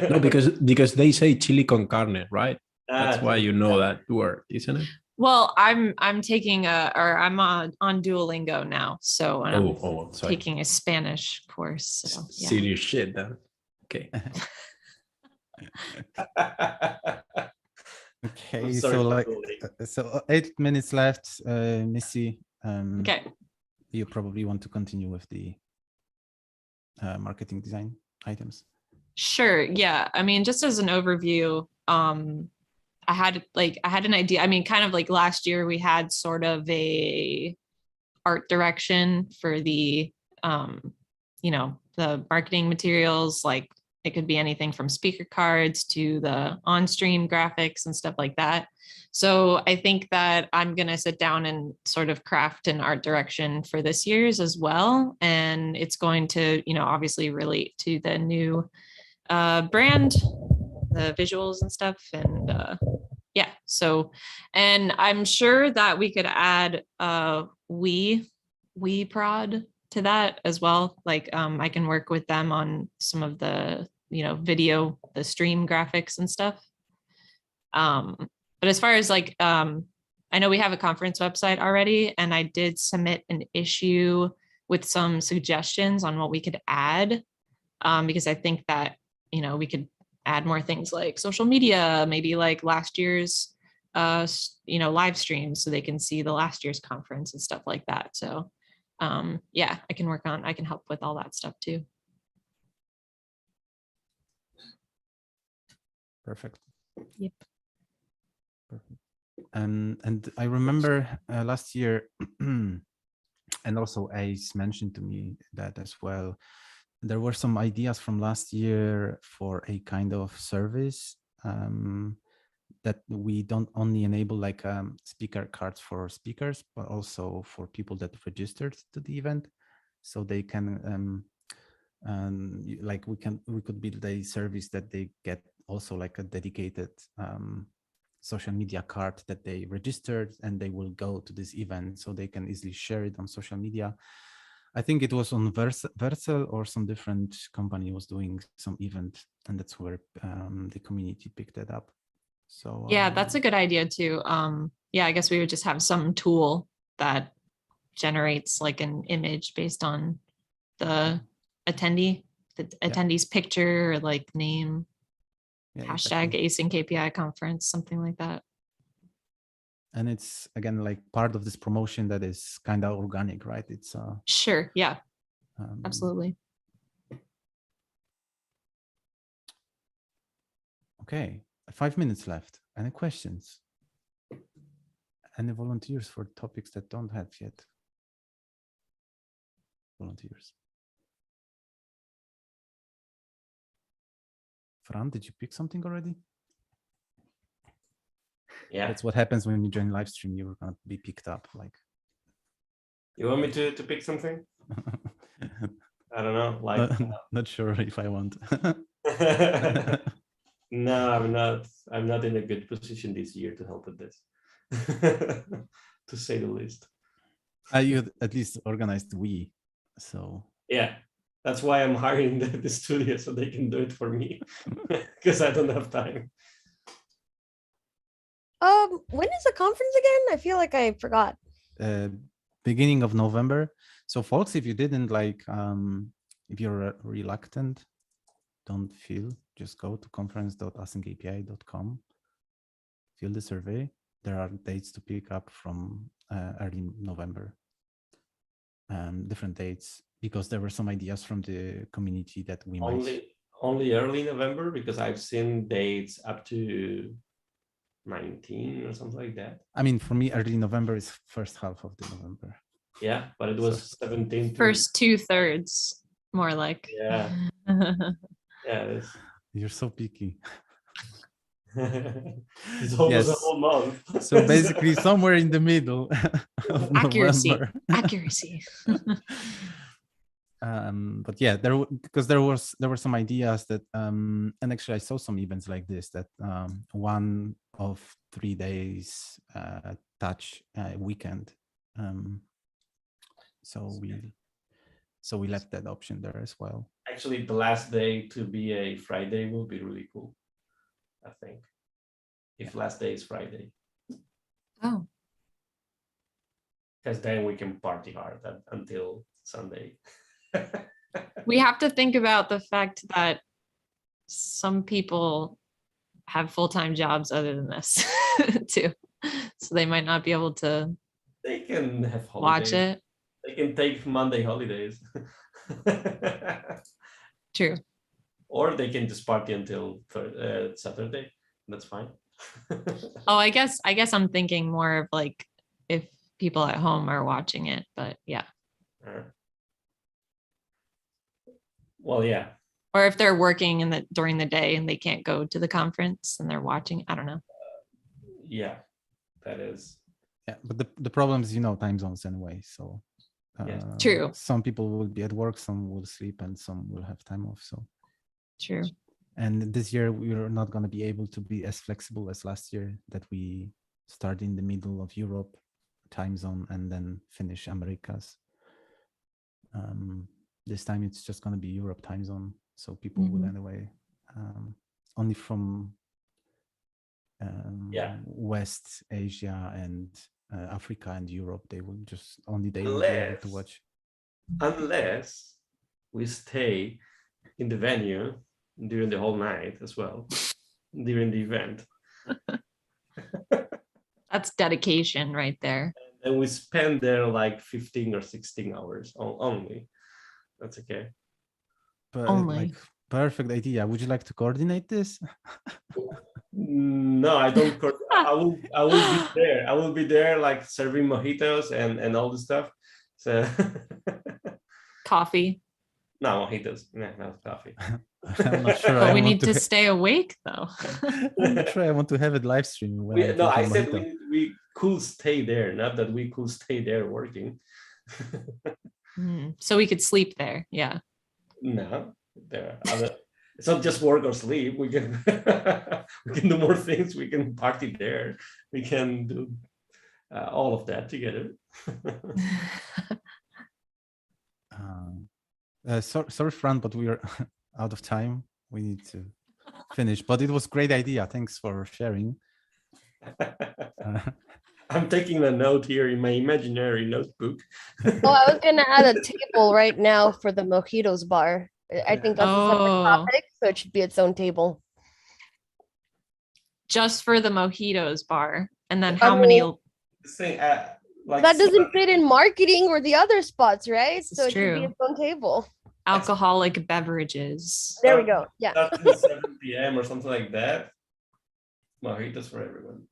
Speaker 7: No, because they say chili con carne, right? That's why you know that word, isn't it?
Speaker 6: Well, I'm taking I'm on Duolingo now, so I'm taking a Spanish course. So, yeah.
Speaker 7: Serious shit, then. Okay.
Speaker 1: Okay,
Speaker 2: sorry
Speaker 1: so
Speaker 2: for
Speaker 1: like,
Speaker 2: the late.
Speaker 1: so 8 minutes left, Missy.
Speaker 6: Okay.
Speaker 1: You probably want to continue with the marketing design items.
Speaker 6: Sure. Yeah. I mean, just as an overview, I had an idea. I mean, kind of like last year we had sort of a art direction for the the marketing materials. Like it could be anything from speaker cards to the on-stream graphics and stuff like that. So I think that I'm going to sit down and sort of craft an art direction for this year's as well. And it's going to, obviously relate to the new brand, the visuals and stuff. And yeah, so, and I'm sure that we could add we prod to that as well. Like I can work with them on some of the video, the stream graphics and stuff. But as far as like I know we have a conference website already, and I did submit an issue with some suggestions on what we could add, because I think that we could add more things like social media, maybe like last year's live streams, so they can see the last year's conference and stuff like that. So yeah, I can help with all that stuff too.
Speaker 1: Perfect.
Speaker 6: Yep.
Speaker 1: Perfect. And I remember last year, and also Ace mentioned to me that as well, there were some ideas from last year for a kind of service that we don't only enable like speaker cards for speakers, but also for people that registered to the event, so they can like we could build a service that they get also like a dedicated social media card that they registered, and they will go to this event, so they can easily share it on social media. I think it was on Vercel or some different company was doing some event, and that's where the community picked it up. So
Speaker 6: yeah, that's a good idea too. Yeah, I guess we would just have some tool that generates like an image based on the attendee's picture or like name, hashtag AsyncAPI Conference, something like that.
Speaker 1: And it's again like part of this promotion that is kind of organic, right? It's
Speaker 6: sure, yeah, absolutely.
Speaker 1: Okay, 5 minutes left. Any questions? Any volunteers for topics that don't have yet? Volunteers. Fran, did you pick something already?
Speaker 2: Yeah.
Speaker 1: That's what happens when you join Livestream. You're gonna be picked up. Like,
Speaker 2: you want me to pick something? I don't know. Like,
Speaker 1: not sure if I want.
Speaker 2: no, I'm not in a good position this year to help with this, to say the least.
Speaker 1: You at least organized we, so
Speaker 2: yeah, that's why I'm hiring the studio, so they can do it for me, because I don't have time.
Speaker 5: When is the conference again? I feel like I forgot.
Speaker 1: Beginning of November. So folks, if you didn't like, if you're reluctant, don't feel, just go to conference.asyncapi.com, fill the survey. There are dates to pick up from early November, different dates, because there were some ideas from the community that we
Speaker 2: only early November, because I've seen dates up to 19 or something like that.
Speaker 1: I mean, for me, early November is first half of the November.
Speaker 2: Yeah, but it was 17.
Speaker 6: First 2/3, more like.
Speaker 2: Yeah. Yeah, it is.
Speaker 1: You're so picky.
Speaker 2: It's almost a whole month.
Speaker 1: So basically somewhere in the middle of
Speaker 6: accuracy.
Speaker 1: November.
Speaker 6: Accuracy.
Speaker 1: But yeah, because there were some ideas that and actually I saw some events like this that one of 3 days touch weekend. So we left that option there as well.
Speaker 2: Actually, the last day to be a Friday will be really cool, I think, if last day is Friday.
Speaker 6: Oh.
Speaker 2: Because then we can party hard until Sunday.
Speaker 6: We have to think about the fact that some people have full-time jobs other than this too. So they might not be able to
Speaker 2: They can have
Speaker 6: watch
Speaker 2: holidays.
Speaker 6: it.
Speaker 2: They can take Monday holidays.
Speaker 6: True.
Speaker 2: Or they can just party until Saturday. That's fine.
Speaker 6: Oh, I guess I'm thinking more of like if people at home are watching it, but yeah.
Speaker 2: Well, yeah.
Speaker 6: Or if they're working during the day and they can't go to the conference and they're watching, I don't know.
Speaker 2: Yeah, that is.
Speaker 1: Yeah, but the problem is, time zones anyway. So
Speaker 2: Yes.
Speaker 6: True.
Speaker 1: Some people will be at work, some will sleep, and some will have time off. So
Speaker 6: True.
Speaker 1: and this year we're not going to be able to be as flexible as last year, that we start in the middle of Europe time zone and then finish Americas. This time it's just going to be Europe time zone. So people will anyway only from West Asia and Africa and Europe, they will just only they will be able to watch.
Speaker 2: Unless we stay in the venue during the whole night as well, during the event.
Speaker 6: That's dedication right there.
Speaker 2: And we spend there like 15 or 16 hours only. That's okay.
Speaker 1: But
Speaker 6: Only.
Speaker 1: like, perfect idea. Would you like to coordinate this?
Speaker 2: No, I don't. I will be there. I will be there, like serving mojitos and all the stuff. So
Speaker 6: Coffee.
Speaker 2: no mojitos. No, not coffee.
Speaker 1: I'm not sure.
Speaker 6: But we need to stay awake though.
Speaker 1: I'm not sure I want to have it live stream.
Speaker 2: No, I said we could stay there, not that we could stay there working.
Speaker 6: So we could sleep there. Yeah.
Speaker 2: No, there are other. It's not just work or sleep. We can we can do more things. We can party there. We can do all of that together.
Speaker 1: Sorry, Fran, but we are out of time. We need to finish. But it was a great idea. Thanks for sharing.
Speaker 2: I'm taking a note here in my imaginary notebook.
Speaker 5: Oh, I was gonna add a table right now for the mojitos bar. I think that's a separate topic, so it should be its own table.
Speaker 6: Just for the mojitos bar, and then how many?
Speaker 2: Say, like
Speaker 5: That doesn't fit in marketing or the other spots, right?
Speaker 6: This is
Speaker 5: So it should be
Speaker 6: true.
Speaker 5: its own table.
Speaker 6: Alcoholic beverages.
Speaker 5: There we go. Yeah.
Speaker 2: Starting at 7 p.m. or something like that. Mojitos for everyone.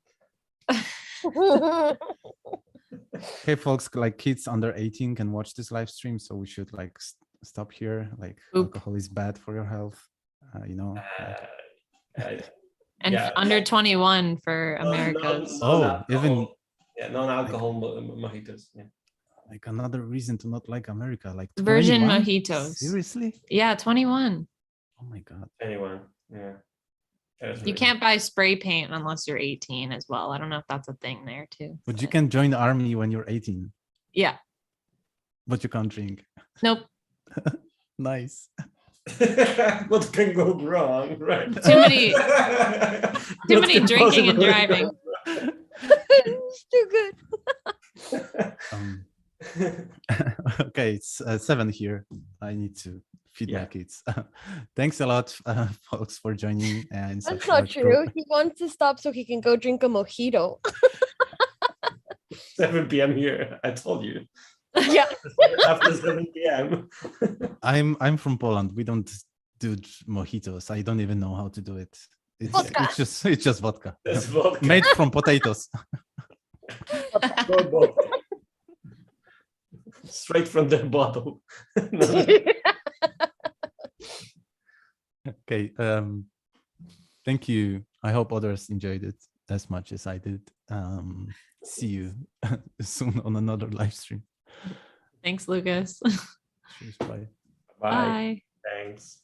Speaker 1: Okay, folks, like kids under 18 can watch this live stream, so we should like stop here. Like alcohol is bad for your health,
Speaker 6: And
Speaker 2: yeah.
Speaker 6: under 21 for Americas.
Speaker 1: Even
Speaker 2: non-alcohol mojitos. Yeah.
Speaker 1: Like another reason to not like America, like
Speaker 6: Virgin
Speaker 1: 21?
Speaker 6: mojitos.
Speaker 1: Seriously?
Speaker 6: Yeah, 21.
Speaker 1: Oh my god.
Speaker 2: Anyone? Yeah.
Speaker 6: You can't buy spray paint unless you're 18 as well. I don't know if that's a thing there too.
Speaker 1: But you can join the army when you're 18.
Speaker 6: Yeah.
Speaker 1: But you can't drink.
Speaker 6: Nope.
Speaker 1: Nice.
Speaker 2: What can go wrong, right?
Speaker 6: Too many drinking and driving.
Speaker 5: It's too good.
Speaker 1: Okay, it's 7 here. I need to feed my kids. Thanks a lot, folks, for joining. And
Speaker 5: that's not true. He wants to stop so he can go drink a mojito.
Speaker 2: 7 p.m. here. I told you.
Speaker 5: Yeah.
Speaker 2: After 7 p.m.
Speaker 1: I'm from Poland. We don't do mojitos. I don't even know how to do it. It's just vodka.
Speaker 2: It's vodka.
Speaker 1: Made from potatoes.
Speaker 2: Straight from their bottle.
Speaker 1: Okay. Thank you. I hope others enjoyed it as much as I did. See you soon on another live stream.
Speaker 6: Thanks, Lucas.
Speaker 1: Cheers, bye.
Speaker 2: Bye. Thanks.